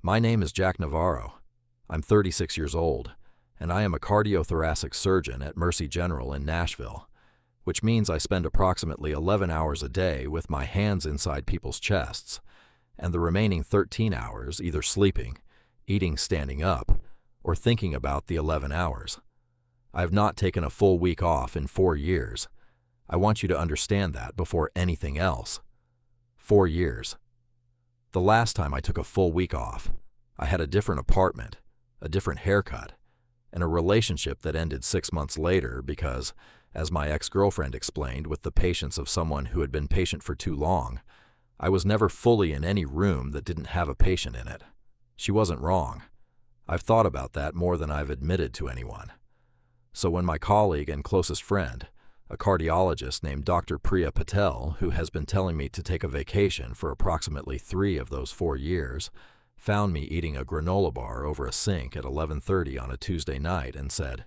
My name is Jack Navarro. I'm 36 years old, and I am a cardiothoracic surgeon at Mercy General in Nashville, which means I spend approximately 11 hours a day with my hands inside people's chests, and the remaining 13 hours either sleeping, eating standing up, or thinking about the 11 hours. I have not taken a full week off in 4 years. I want you to understand that before anything else. 4 years. The last time I took a full week off, I had a different apartment, a different haircut, and a relationship that ended 6 months later because, as my ex-girlfriend explained with the patience of someone who had been patient for too long, I was never fully in any room that didn't have a patient in it. She wasn't wrong. I've thought about that more than I've admitted to anyone. So when my colleague and closest friend, a cardiologist named Dr. Priya Patel, who has been telling me to take a vacation for approximately 3 of those 4 years, found me eating a granola bar over a sink at 11:30 on a Tuesday night and said,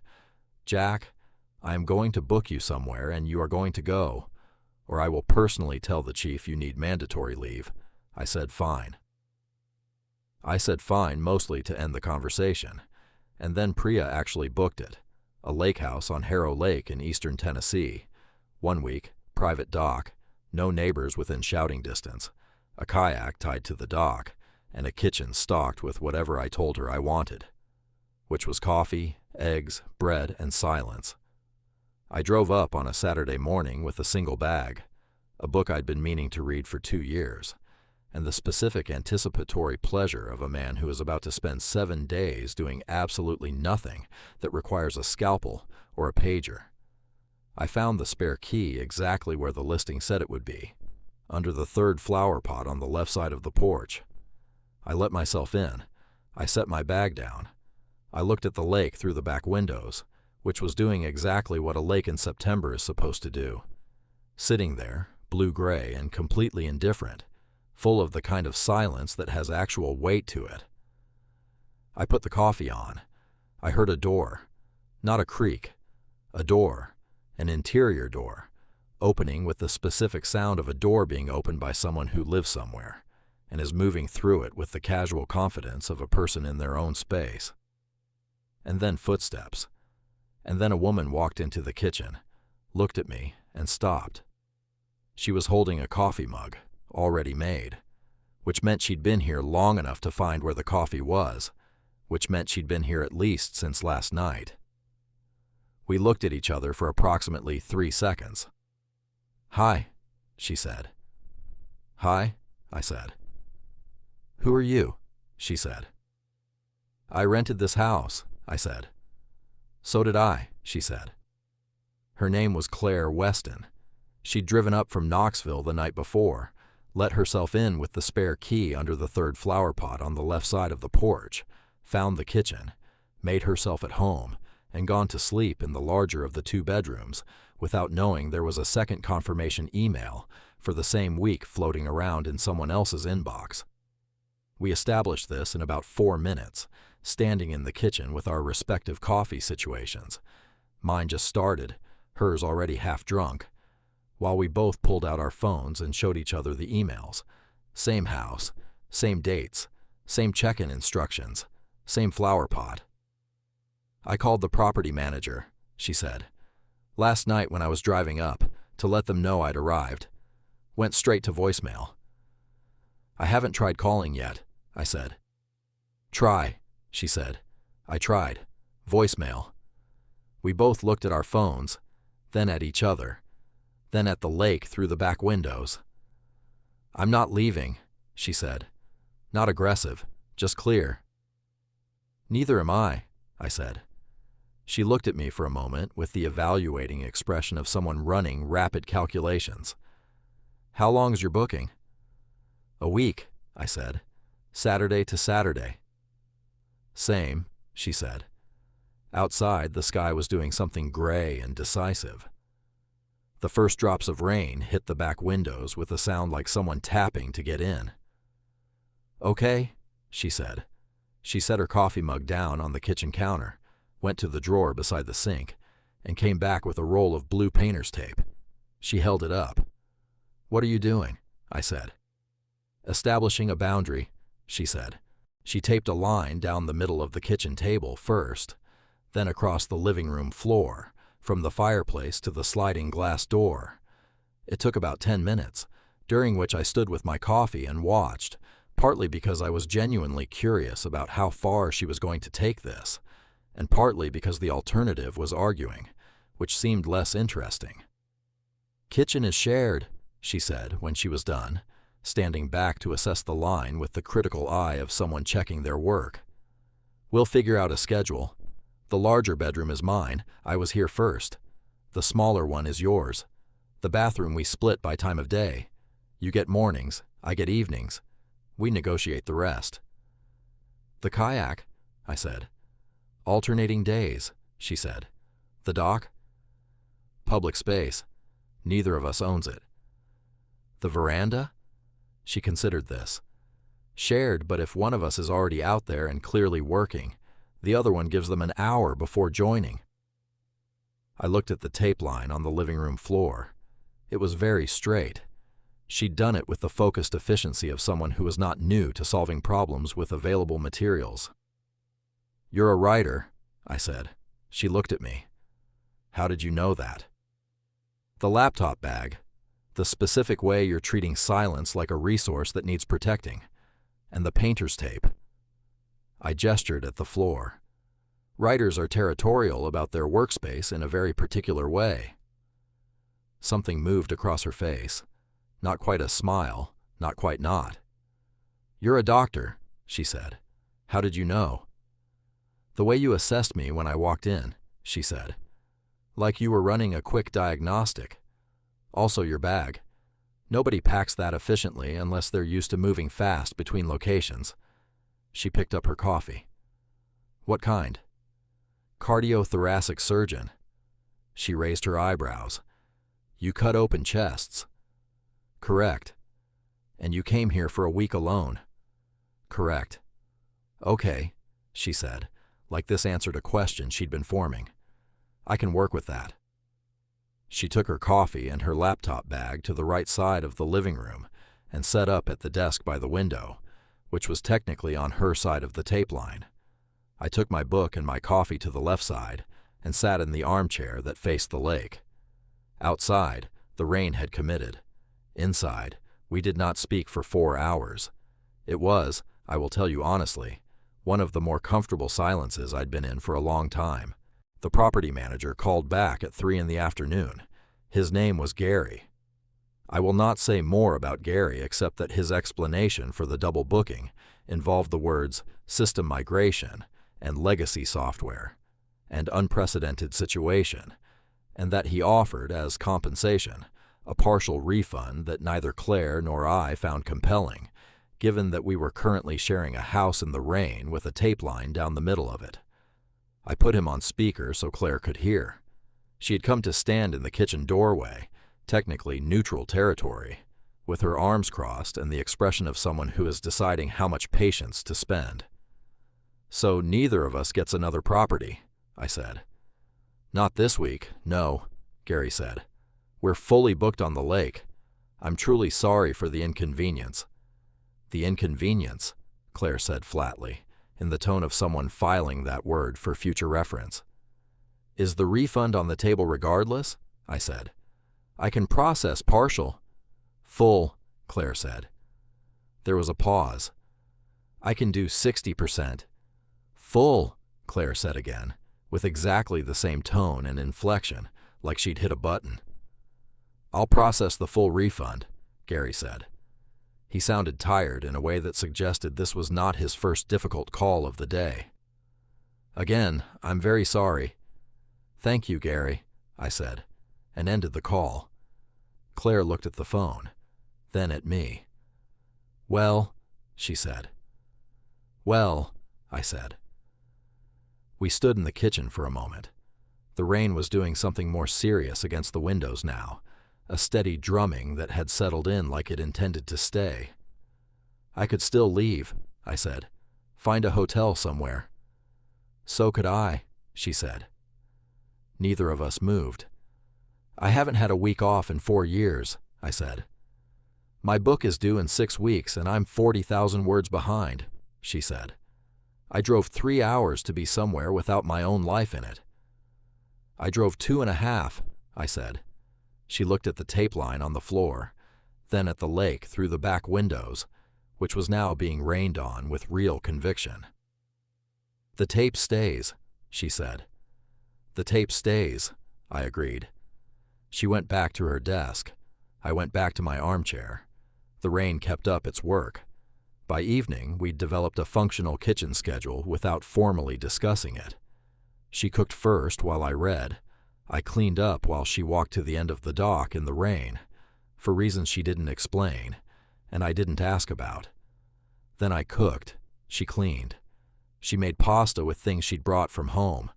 "Jack, I am going to book you somewhere and you are going to go, or I will personally tell the chief you need mandatory leave," I said fine. I said fine mostly to end the conversation, and then Priya actually booked it, a Lakehouse on Harrow Lake in eastern Tennessee. 1 week, private dock, no neighbors within shouting distance, a kayak tied to the dock, and a kitchen stocked with whatever I told her I wanted, which was coffee, eggs, bread, and silence. I drove up on a Saturday morning with a single bag, a book I'd been meaning to read for 2 years, and the specific anticipatory pleasure of a man who is about to spend 7 days doing absolutely nothing that requires a scalpel or a pager. I found the spare key exactly where the listing said it would be, under the 3rd flower pot on the left side of the porch. I let myself in. I set my bag down. I looked at the lake through the back windows, which was doing exactly what a lake in September is supposed to do. Sitting there, blue-gray and completely indifferent, full of the kind of silence that has actual weight to it. I put the coffee on. I heard a door, not a creak, a door, an interior door, opening with the specific sound of a door being opened by someone who lives somewhere and is moving through it with the casual confidence of a person in their own space. And then footsteps. And then a woman walked into the kitchen, looked at me, and stopped. She was holding a coffee mug, already made, which meant she'd been here long enough to find where the coffee was, which meant she'd been here at least since last night. We looked at each other for approximately 3 seconds. "Hi," she said. "Hi," I said. "Who are you?" she said. "I rented this house," I said. "So did I," she said. Her name was Claire Weston. She'd driven up from Knoxville the night before, let herself in with the spare key under the 3rd flower pot on the left side of the porch, found the kitchen, made herself at home, and gone to sleep in the larger of the 2 bedrooms without knowing there was a second confirmation email for the same week floating around in someone else's inbox. We established this in about 4 minutes, standing in the kitchen with our respective coffee situations. Mine just started, hers already half drunk, while we both pulled out our phones and showed each other the emails. Same house, same dates, same check-in instructions, same flower pot. "I called the property manager," she said, "last night when I was driving up, to let them know I'd arrived. Went straight to voicemail." "I haven't tried calling yet," I said. "Try," she said. I tried. Voicemail. We both looked at our phones, then at each other, then at the lake through the back windows. "I'm not leaving," she said. "Not aggressive, just clear." "Neither am I," said. She looked at me for a moment with the evaluating expression of someone running rapid calculations. "How long's your booking?" "A week," I said. "Saturday to Saturday." "Same," she said. Outside, the sky was doing something gray and decisive. The first drops of rain hit the back windows with a sound like someone tapping to get in. "Okay," she said. She set her coffee mug down on the kitchen counter, went to the drawer beside the sink, and came back with a roll of blue painter's tape. She held it up. "What are you doing?" I said. "Establishing a boundary," she said. She taped a line down the middle of the kitchen table first, then across the living room floor, from the fireplace to the sliding glass door. It took about 10 minutes, during which I stood with my coffee and watched, partly because I was genuinely curious about how far she was going to take this, and partly because the alternative was arguing, which seemed less interesting. "Kitchen is shared," she said when she was done, standing back to assess the line with the critical eye of someone checking their work. "We'll figure out a schedule. The larger bedroom is mine. I was here first. The smaller one is yours. The bathroom we split by time of day. You get mornings, I get evenings. We negotiate the rest." "The kayak," I said. "Alternating days," she said. "The dock?" "Public space. Neither of us owns it." "The veranda?" She considered this. "Shared, but if one of us is already out there and clearly working, the other one gives them an hour before joining." I looked at the tape line on the living room floor. It was very straight. She'd done it with the focused efficiency of someone who was not new to solving problems with available materials. "You're a writer," I said. She looked at me. "How did you know that?" "The laptop bag. The specific way you're treating silence like a resource that needs protecting. And the painter's tape." I gestured at the floor. Writers are territorial about their workspace in a very particular way. Something moved across her face. Not quite a smile, not quite not. "You're a doctor," she said. "How did you know?" "The way you assessed me when I walked in," she said. "Like you were running a quick diagnostic. Also your bag. Nobody packs that efficiently unless they're used to moving fast between locations." She picked up her coffee. "What kind?" "Cardiothoracic surgeon." She raised her eyebrows. "You cut open chests." "Correct." "And you came here for a week alone." "Correct." "Okay," she said, like this answered a question she'd been forming. "I can work with that." She took her coffee and her laptop bag to the right side of the living room and set up at the desk by the window, which was technically on her side of the tape line. I took my book and my coffee to the left side and sat in the armchair that faced the lake. Outside, the rain had committed. Inside, we did not speak for 4 hours. It was, I will tell you honestly, one of the more comfortable silences I'd been in for a long time. The property manager called back at 3 in the afternoon. His name was Gary. I will not say more about Gary except that his explanation for the double booking involved the words system migration and legacy software and unprecedented situation, and that he offered as compensation a partial refund that neither Claire nor I found compelling, given that we were currently sharing a house in the rain with a tape line down the middle of it. I put him on speaker so Claire could hear. She had come to stand in the kitchen doorway, technically neutral territory, with her arms crossed and the expression of someone who is deciding how much patience to spend. "So neither of us gets another property," I said. "Not this week, no," Gary said. "We're fully booked on the lake. I'm truly sorry for the inconvenience." "The inconvenience," Claire said flatly, in the tone of someone filing that word for future reference. "Is the refund on the table regardless?" I said. "I can process partial." "Full," Claire said. There was a pause. "I can do 60%. "Full," Claire said again, with exactly the same tone and inflection, like she'd hit a button. "I'll process the full refund," Gary said. He sounded tired in a way that suggested this was not his first difficult call of the day. "Again, I'm very sorry." "Thank you, Gary," I said, and ended the call. Claire looked at the phone, then at me. "Well," she said. "Well," I said. We stood in the kitchen for a moment. The rain was doing something more serious against the windows now, a steady drumming that had settled in like it intended to stay. "I could still leave," I said. "Find a hotel somewhere." "So could I," she said. Neither of us moved. "I haven't had a week off in 4 years," I said. "My book is due in 6 weeks and I'm 40,000 words behind," she said. I drove 3 hours to be somewhere without my own life in it. I drove 2.5, I said. She looked at the tape line on the floor, then at the lake through the back windows, which was now being rained on with real conviction. The tape stays, she said. The tape stays, I agreed. She went back to her desk. I went back to my armchair. The rain kept up its work. By evening, we'd developed a functional kitchen schedule without formally discussing it. She cooked first while I read. I cleaned up while she walked to the end of the dock in the rain, for reasons she didn't explain, and I didn't ask about. Then I cooked. She cleaned. She made pasta with things she'd brought from home.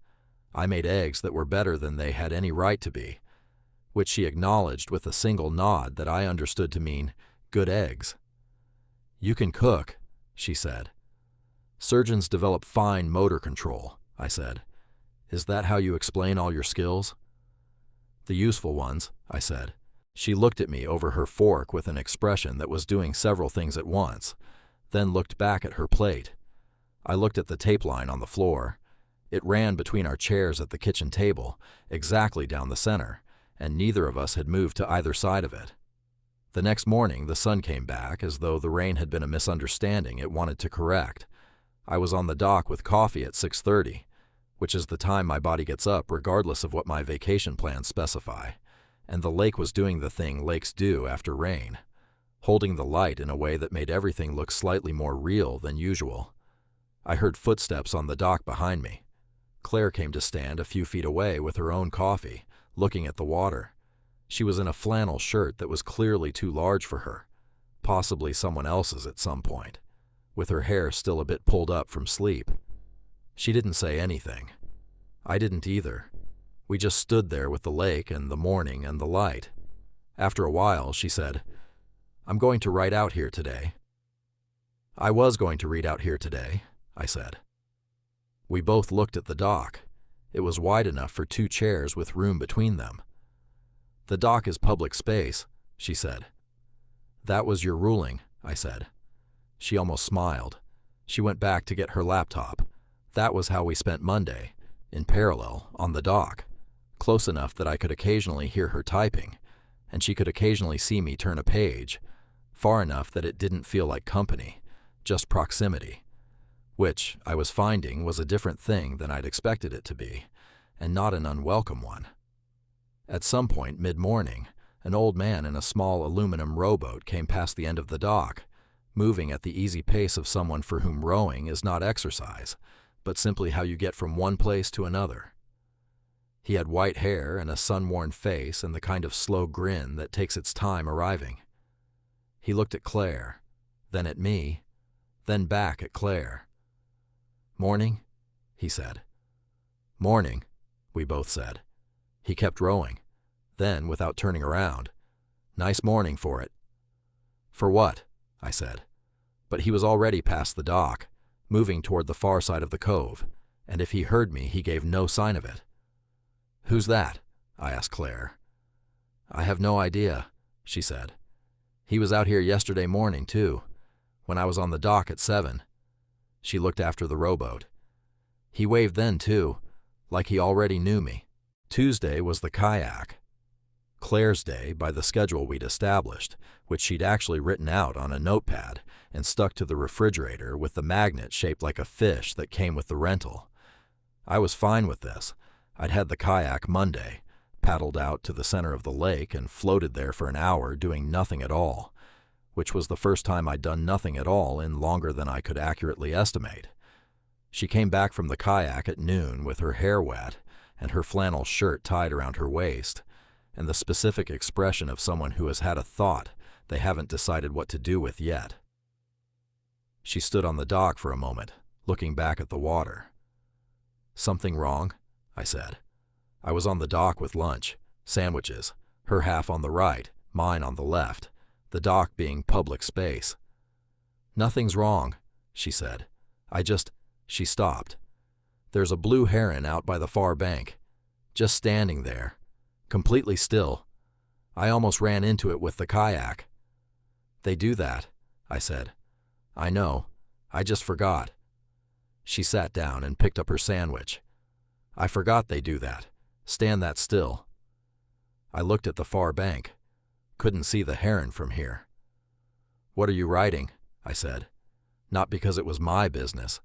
I made eggs that were better than they had any right to be, which she acknowledged with a single nod that I understood to mean good eggs. You can cook, she said. Surgeons develop fine motor control, I said. Is that how you explain all your skills? The useful ones, I said. She looked at me over her fork with an expression that was doing several things at once, then looked back at her plate. I looked at the tape line on the floor. It ran between our chairs at the kitchen table, exactly down the center, and neither of us had moved to either side of it. The next morning, the sun came back as though the rain had been a misunderstanding it wanted to correct. I was on the dock with coffee at 6:30, which is the time my body gets up regardless of what my vacation plans specify, and the lake was doing the thing lakes do after rain, holding the light in a way that made everything look slightly more real than usual. I heard footsteps on the dock behind me. Claire came to stand a few feet away with her own coffee, looking at the water. She was in a flannel shirt that was clearly too large for her, possibly someone else's at some point, with her hair still a bit pulled up from sleep. She didn't say anything. I didn't either. We just stood there with the lake and the morning and the light. After a while, she said, "I'm going to write out here today." I was going to read out here today, I said. We both looked at the dock. It was wide enough for 2 chairs with room between them. The dock is public space, she said. That was your ruling, I said. She almost smiled. She went back to get her laptop. That was how we spent Monday, in parallel, on the dock, close enough that I could occasionally hear her typing, and she could occasionally see me turn a page, far enough that it didn't feel like company, just proximity, which, I was finding, was a different thing than I'd expected it to be, and not an unwelcome one. At some point mid-morning, an old man in a small aluminum rowboat came past the end of the dock, moving at the easy pace of someone for whom rowing is not exercise, but simply how you get from one place to another. He had white hair and a sun-worn face and the kind of slow grin that takes its time arriving. He looked at Claire, then at me, then back at Claire. "Morning?" he said. "Morning," we both said. He kept rowing. Then, without turning around, "Nice morning for it." "For what?" I said. But he was already past the dock, moving toward the far side of the cove, and if he heard me, he gave no sign of it. "Who's that?" I asked Claire. "I have no idea," she said. "He was out here yesterday morning, too, when I was on the dock at 7. She looked after the rowboat. "He waved then, too, like he already knew me." Tuesday was the kayak. Claire's day by the schedule we'd established, which she'd actually written out on a notepad and stuck to the refrigerator with the magnet shaped like a fish that came with the rental. I was fine with this. I'd had the kayak Monday, paddled out to the center of the lake and floated there for an hour doing nothing at all, which was the first time I'd done nothing at all in longer than I could accurately estimate. She came back from the kayak at noon with her hair wet and her flannel shirt tied around her waist, and the specific expression of someone who has had a thought they haven't decided what to do with yet. She stood on the dock for a moment, looking back at the water. "Something wrong?" I said. I was on the dock with lunch, sandwiches, her half on the right, mine on the left, the dock being public space. "Nothing's wrong," she said. She stopped. "There's a blue heron out by the far bank, just standing there, completely still. I almost ran into it with the kayak." "They do that," I said. "I know. I just forgot." She sat down and picked up her sandwich. I forgot they do that. Stand that still. I looked at the far bank. Couldn't see the heron from here. What are you writing? I said. Not because it was my business.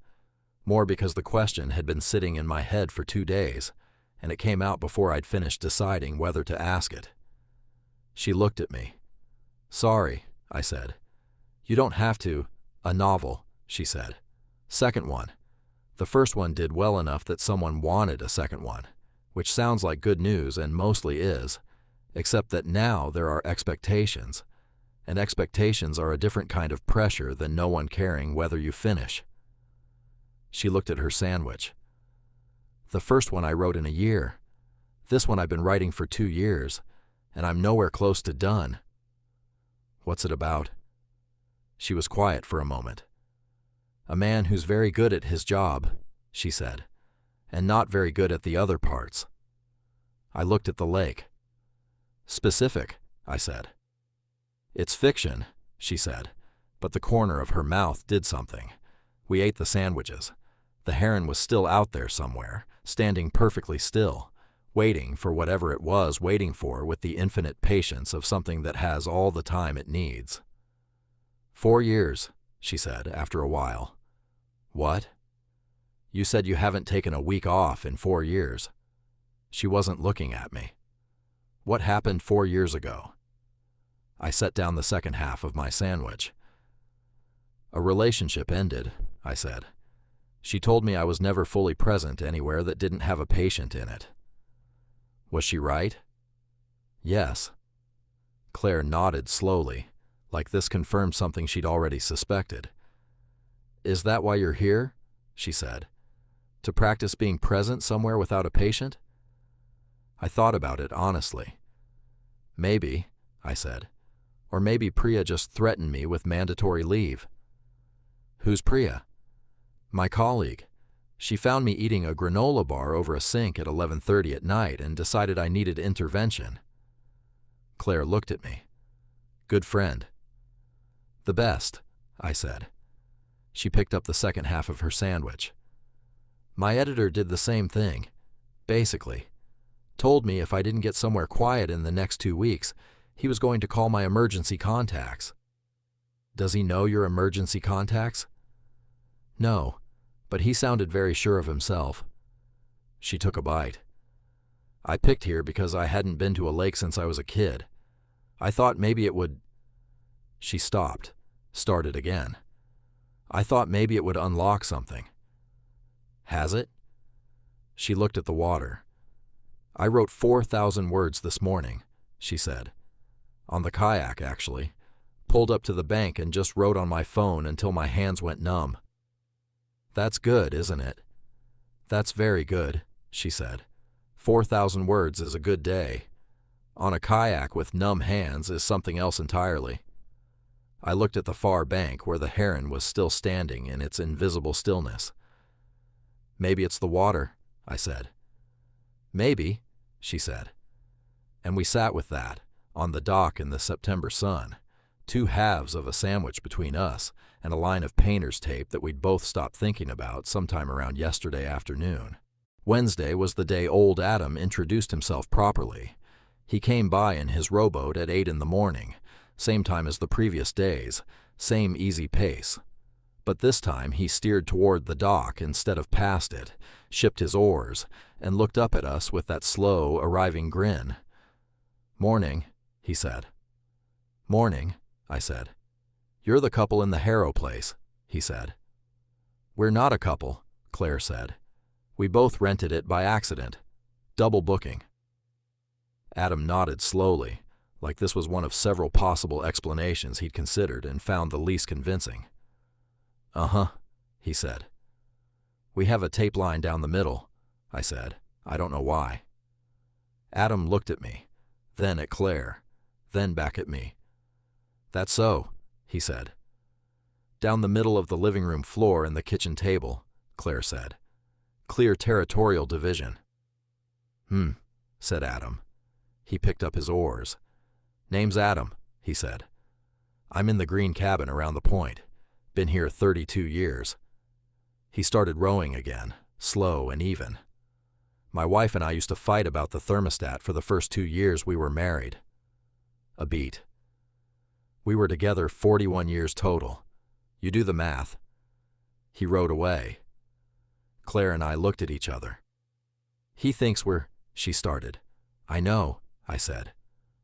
More because the question had been sitting in my head for 2 days, and it came out before I'd finished deciding whether to ask it. She looked at me. Sorry, I said. You don't have to. A novel, she said. Second one. The first one did well enough that someone wanted a second one, which sounds like good news and mostly is, except that now there are expectations, and expectations are a different kind of pressure than no one caring whether you finish. She looked at her sandwich. The first one I wrote in a year. This one I've been writing for 2 years, and I'm nowhere close to done. What's it about? She was quiet for a moment. A man who's very good at his job, she said, and not very good at the other parts. I looked at the lake. Specific, I said. It's fiction, she said, but the corner of her mouth did something. We ate the sandwiches. The heron was still out there somewhere, standing perfectly still, waiting for whatever it was waiting for with the infinite patience of something that has all the time it needs. 4 years, she said after a while. What? You said you haven't taken a week off in 4 years. She wasn't looking at me. What happened 4 years ago? I set down the second half of my sandwich. A relationship ended, I said. She told me I was never fully present anywhere that didn't have a patient in it. Was she right? Yes. Claire nodded slowly, like this confirmed something she'd already suspected. Is that why you're here? She said. To practice being present somewhere without a patient? I thought about it honestly. Maybe, I said. Or maybe Priya just threatened me with mandatory leave. Who's Priya? My colleague. She found me eating a granola bar over a sink at 11:30 at night and decided I needed intervention. Claire looked at me. Good friend. The best, I said. She picked up the second half of her sandwich. My editor did the same thing, basically. Told me if I didn't get somewhere quiet in the next 2 weeks, he was going to call my emergency contacts. Does he know your emergency contacts? No, but he sounded very sure of himself. She took a bite. I picked here because I hadn't been to a lake since I was a kid. I thought maybe it would... She stopped, started again. I thought maybe it would unlock something. Has it? She looked at the water. I wrote 4,000 words this morning, she said. On the kayak, actually. Pulled up to the bank and just wrote on my phone until my hands went numb. That's good, isn't it? That's very good, she said. 4,000 words is a good day. On a kayak with numb hands is something else entirely. I looked at the far bank where the heron was still standing in its invisible stillness. Maybe it's the water, I said. Maybe, she said. And we sat with that, on the dock in the September sun, 2 halves of a sandwich between us and a line of painter's tape that we'd both stopped thinking about sometime around yesterday afternoon. Wednesday was the day old Adam introduced himself properly. He came by in his rowboat at 8 in the morning, same time as the previous days, same easy pace. But this time he steered toward the dock instead of past it, shipped his oars, and looked up at us with that slow, arriving grin. Morning, he said. Morning, I said. You're the couple in the Harrow place, he said. We're not a couple, Claire said. We both rented it by accident. Double booking. Adam nodded slowly, like this was one of several possible explanations he'd considered and found the least convincing. Uh-huh, he said. We have a tape line down the middle, I said. I don't know why. Adam looked at me, then at Claire, then back at me. That's so, he said. Down the middle of the living room floor and the kitchen table, Claire said. Clear territorial division. Said Adam. He picked up his oars. Name's Adam, he said. I'm in the green cabin around the point. Been here 32 years. He started rowing again, slow and even. My wife and I used to fight about the thermostat for the first 2 years we were married. A beat. We were together 41 years total. You do the math. He rowed away. Claire and I looked at each other. He thinks we're, she started. I know, I said.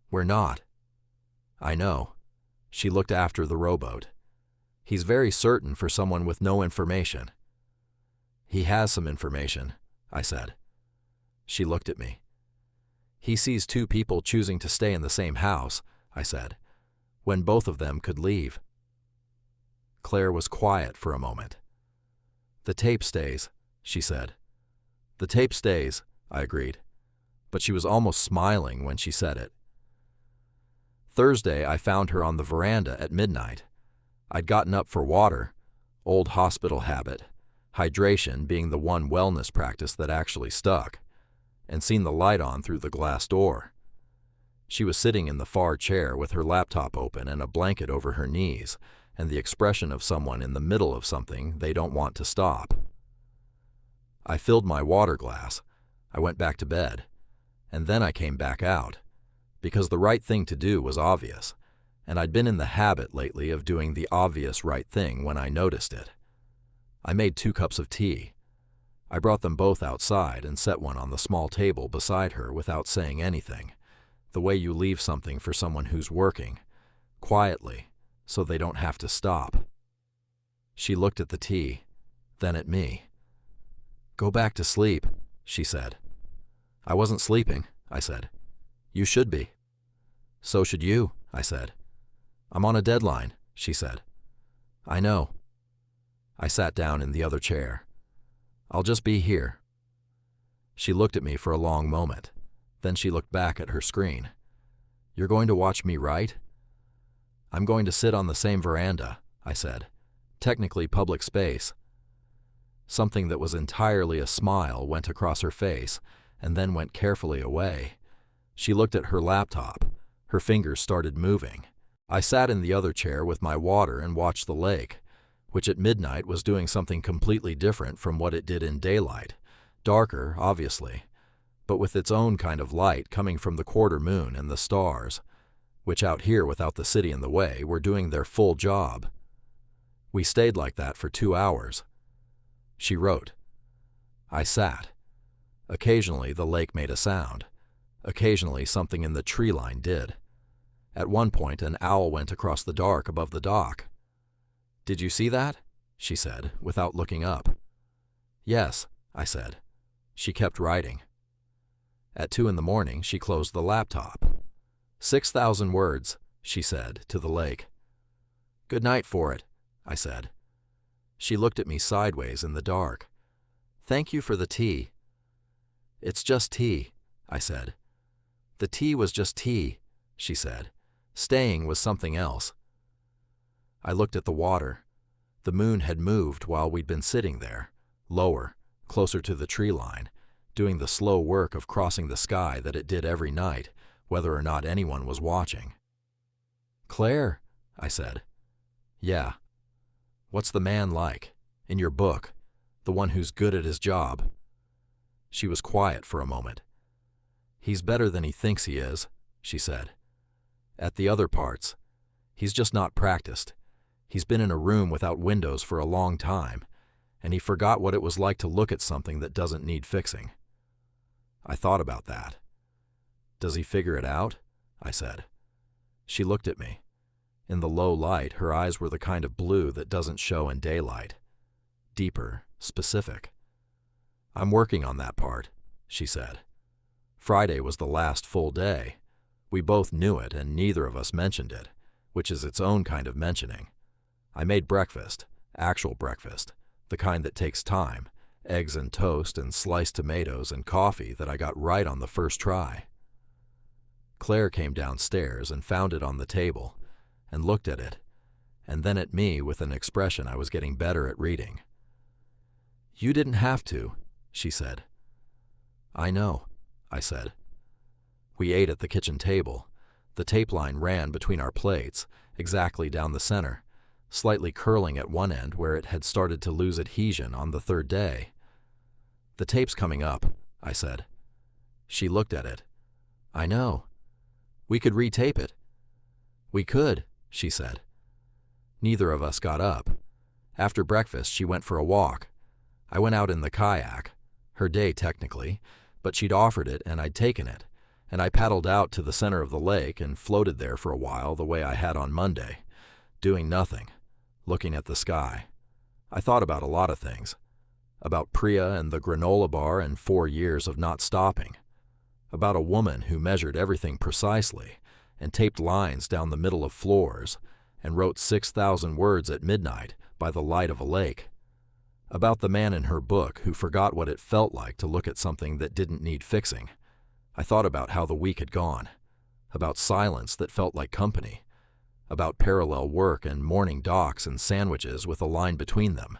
We're not. I know. She looked after the rowboat. He's very certain for someone with no information. He has some information, I said. She looked at me. He sees 2 people choosing to stay in the same house, I said, when both of them could leave. Claire was quiet for a moment. The tape stays, she said. The tape stays, I agreed, but she was almost smiling when she said it. Thursday, I found her on the veranda at midnight. I'd gotten up for water, old hospital habit, hydration being the one wellness practice that actually stuck, and seen the light on through the glass door. She was sitting in the far chair with her laptop open and a blanket over her knees, and the expression of someone in the middle of something they don't want to stop. I filled my water glass. I went back to bed, and then I came back out, because the right thing to do was obvious, and I'd been in the habit lately of doing the obvious right thing when I noticed it. I made 2 cups of tea. I brought them both outside and set one on the small table beside her without saying anything, the way you leave something for someone who's working, quietly, so they don't have to stop. She looked at the tea, then at me. Go back to sleep, she said. I wasn't sleeping, I said. You should be. So should you, I said. I'm on a deadline, she said. I know. I sat down in the other chair. I'll just be here. She looked at me for a long moment. Then she looked back at her screen. You're going to watch me write? I'm going to sit on the same veranda, I said. Technically public space. Something that was entirely a smile went across her face and then went carefully away. She looked at her laptop. Her fingers started moving. I sat in the other chair with my water and watched the lake, which at midnight was doing something completely different from what it did in daylight. Darker, obviously, but with its own kind of light coming from the quarter moon and the stars, which out here without the city in the way were doing their full job. We stayed like that for 2 hours. She wrote. I sat. Occasionally the lake made a sound. Occasionally something in the tree line did. At one point an owl went across the dark above the dock. Did you see that? She said, without looking up. Yes, I said. She kept writing. At 2 a.m, she closed the laptop. 6,000 words, she said, to the lake. Good night for it, I said. She looked at me sideways in the dark. Thank you for the tea. It's just tea, I said. The tea was just tea, she said. Staying was something else. I looked at the water. The moon had moved while we'd been sitting there, lower, closer to the tree line, doing the slow work of crossing the sky that it did every night, whether or not anyone was watching. Claire, I said. Yeah. What's the man like? In your book, the one who's good at his job? She was quiet for a moment. He's better than he thinks he is, she said. At the other parts, he's just not practiced. He's been in a room without windows for a long time, and he forgot what it was like to look at something that doesn't need fixing. I thought about that. Does he figure it out? I said. She looked at me. In the low light, her eyes were the kind of blue that doesn't show in daylight. Deeper, specific. I'm working on that part, she said. Friday was the last full day. We both knew it, and neither of us mentioned it, which is its own kind of mentioning. I made breakfast, actual breakfast, the kind that takes time, eggs and toast and sliced tomatoes and coffee that I got right on the first try. Claire came downstairs and found it on the table, and looked at it, and then at me with an expression I was getting better at reading. You didn't have to, she said. I know, I said. We ate at the kitchen table. The tape line ran between our plates, exactly down the center, slightly curling at one end where it had started to lose adhesion on the third day. "The tape's coming up," I said. She looked at it. "I know. We could retape it." "We could," she said. Neither of us got up. After breakfast, she went for a walk. I went out in the kayak, her day technically, but she'd offered it and I'd taken it, and I paddled out to the center of the lake and floated there for a while the way I had on Monday, doing nothing, looking at the sky. I thought about a lot of things. About Priya and the granola bar and 4 years of not stopping. About a woman who measured everything precisely and taped lines down the middle of floors and wrote 6,000 words at midnight by the light of a lake. About the man in her book who forgot what it felt like to look at something that didn't need fixing. I thought about how the week had gone. About silence that felt like company. About parallel work and morning docks and sandwiches with a line between them.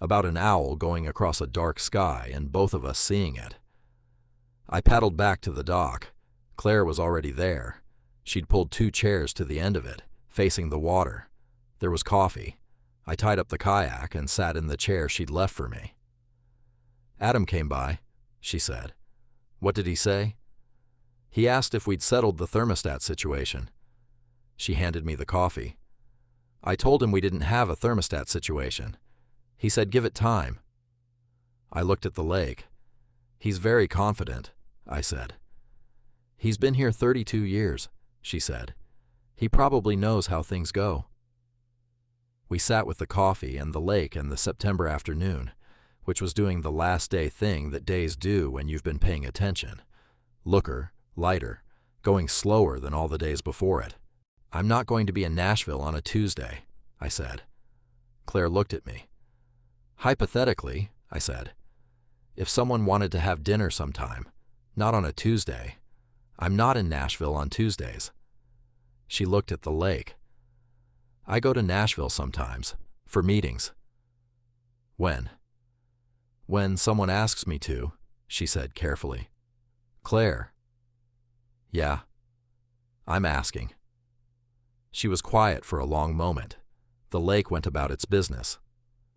About an owl going across a dark sky and both of us seeing it. I paddled back to the dock. Claire was already there. She'd pulled 2 chairs to the end of it, facing the water. There was coffee. I tied up the kayak and sat in the chair she'd left for me. "Adam came by," she said. "What did he say?" "He asked if we'd settled the thermostat situation." She handed me the coffee. "I told him we didn't have a thermostat situation. He said give it time." I looked at the lake. "He's very confident," I said. "He's been here 32 years, she said. "He probably knows how things go." We sat with the coffee and the lake and the September afternoon, which was doing the last day thing that days do when you've been paying attention. Looker, lighter, going slower than all the days before it. "I'm not going to be in Nashville on a Tuesday," I said. Claire looked at me. "Hypothetically," I said, "if someone wanted to have dinner sometime, not on a Tuesday. I'm not in Nashville on Tuesdays." She looked at the lake. "I go to Nashville sometimes, for meetings." "When?" "When someone asks me to," she said carefully. "Claire." "Yeah, I'm asking." She was quiet for a long moment. The lake went about its business.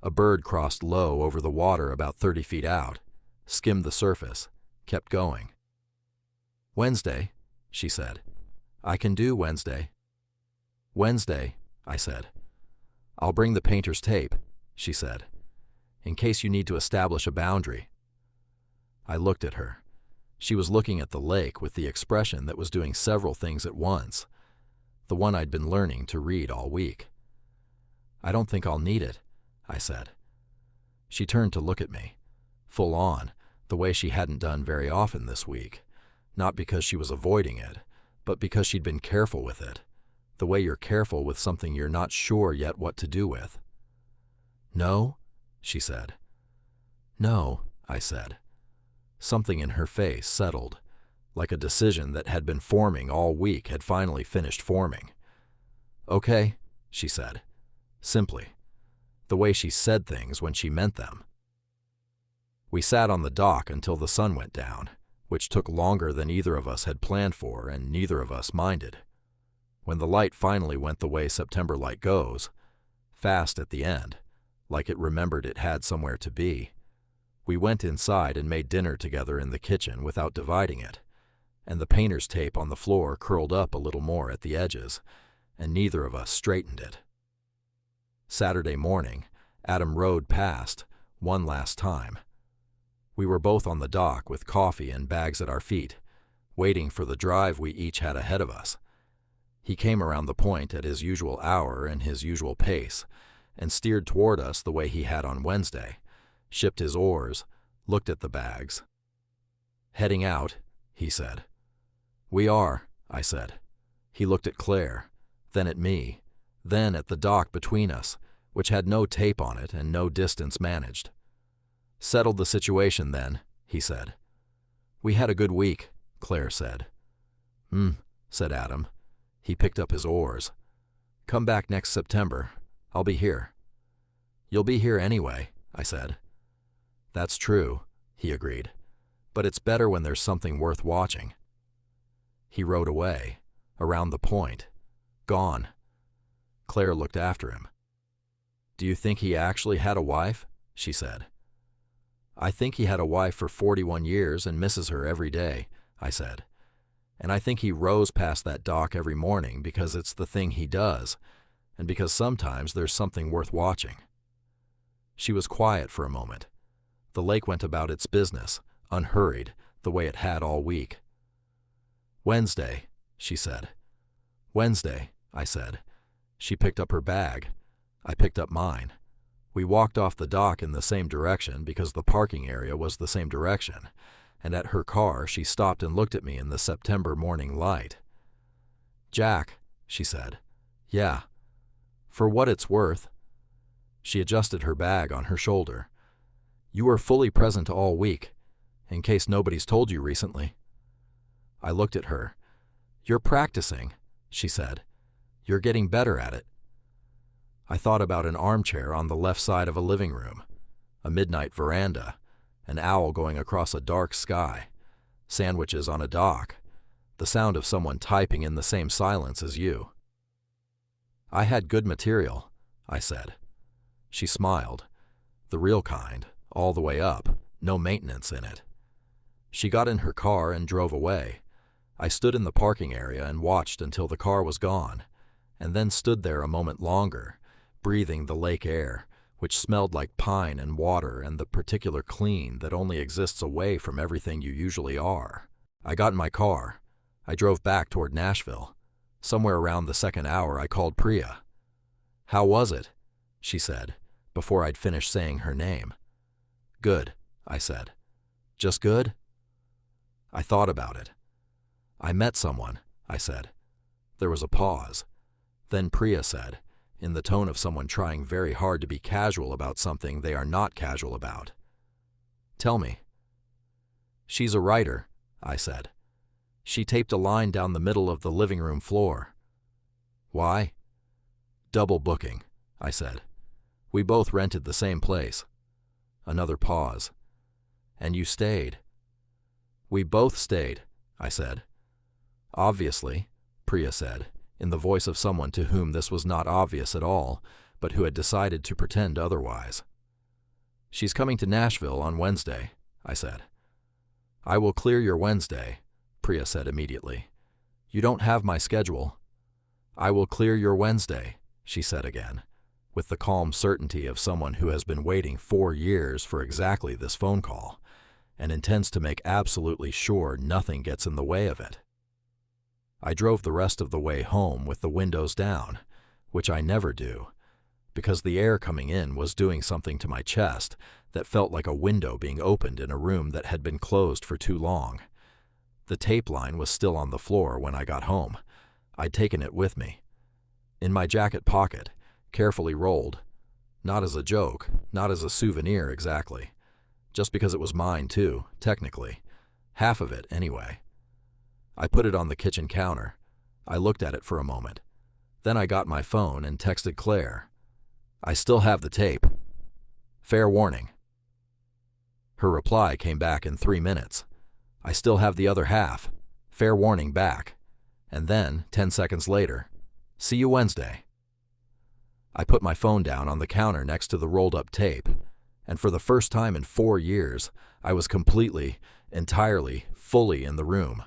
A bird crossed low over the water about 30 feet out, skimmed the surface, kept going. "Wednesday," she said. "I can do Wednesday." "Wednesday," I said. "I'll bring the painter's tape," she said, "in case you need to establish a boundary." I looked at her. She was looking at the lake with the expression that was doing several things at once, the one I'd been learning to read all week. "I don't think I'll need it," I said. She turned to look at me, full on, the way she hadn't done very often this week, not because she was avoiding it, but because she'd been careful with it, the way you're careful with something you're not sure yet what to do with. "No?" she said. "No," I said. Something in her face settled, like a decision that had been forming all week had finally finished forming. "Okay," she said, simply, the way she said things when she meant them. We sat on the dock until the sun went down, which took longer than either of us had planned for and neither of us minded. When the light finally went the way September light goes, fast at the end, like it remembered it had somewhere to be, we went inside and made dinner together in the kitchen without dividing it, and the painter's tape on the floor curled up a little more at the edges, and neither of us straightened it. Saturday morning, Adam rowed past, one last time. We were both on the dock with coffee and bags at our feet, waiting for the drive we each had ahead of us. He came around the point at his usual hour and his usual pace, and steered toward us the way he had on Wednesday, shipped his oars, looked at the bags. "Heading out," he said. "We are," I said. He looked at Claire, then at me, then at the dock between us, which had no tape on it and no distance managed. "Settled the situation then," he said. "We had a good week," Claire said. Said Adam. He picked up his oars. "Come back next September. I'll be here." "You'll be here anyway," I said. "That's true," he agreed. "But it's better when there's something worth watching." He rowed away, around the point, gone. Claire looked after him. Do you think he actually had a wife? She said. I think he had a wife for 41 years and misses her every day, I said. And I think he rows past that dock every morning because it's the thing he does, and because sometimes there's something worth watching. She was quiet for a moment. The lake went about its business, unhurried, the way it had all week. Wednesday, she said. Wednesday, I said. She picked up her bag. I picked up mine. We walked off the dock in the same direction because the parking area was the same direction, and at her car she stopped and looked at me in the September morning light. Jack, she said. Yeah. For what it's worth. She adjusted her bag on her shoulder. You were fully present all week, in case nobody's told you recently. I looked at her. You're practicing, she said. You're getting better at it. I thought about an armchair on the left side of a living room, a midnight veranda, an owl going across a dark sky, sandwiches on a dock, the sound of someone typing in the same silence as you. I had good material, I said. She smiled. The real kind, all the way up, no maintenance in it. She got in her car and drove away. I stood in the parking area and watched until the car was gone, and then stood there a moment longer, breathing the lake air, which smelled like pine and water and the particular clean that only exists away from everything you usually are. I got in my car. I drove back toward Nashville. Somewhere around the second hour, I called Priya. How was it? She said, before I'd finished saying her name. Good, I said. Just good? I thought about it. I met someone, I said. There was a pause. Then Priya said, in the tone of someone trying very hard to be casual about something they are not casual about. Tell me. She's a writer, I said. She taped a line down the middle of the living room floor. Why? Double booking, I said. We both rented the same place. Another pause. And you stayed. We both stayed, I said. Obviously, Priya said, in the voice of someone to whom this was not obvious at all, but who had decided to pretend otherwise. She's coming to Nashville on Wednesday, I said. I will clear your Wednesday, Priya said immediately. You don't have my schedule. I will clear your Wednesday, she said again, with the calm certainty of someone who has been waiting 4 years for exactly this phone call, and intends to make absolutely sure nothing gets in the way of it. I drove the rest of the way home with the windows down, which I never do, because the air coming in was doing something to my chest that felt like a window being opened in a room that had been closed for too long. The tape line was still on the floor when I got home. I'd taken it with me. In my jacket pocket, carefully rolled. Not as a joke, not as a souvenir exactly. Just because it was mine too, technically. Half of it, anyway. I put it on the kitchen counter. I looked at it for a moment. Then I got my phone and texted Claire. I still have the tape. Fair warning. Her reply came back in 3 minutes. I still have the other half. Fair warning back. And then, 10 seconds later, see you Wednesday. I put my phone down on the counter next to the rolled-up tape, and for the first time in 4 years, I was completely, entirely, fully in the room,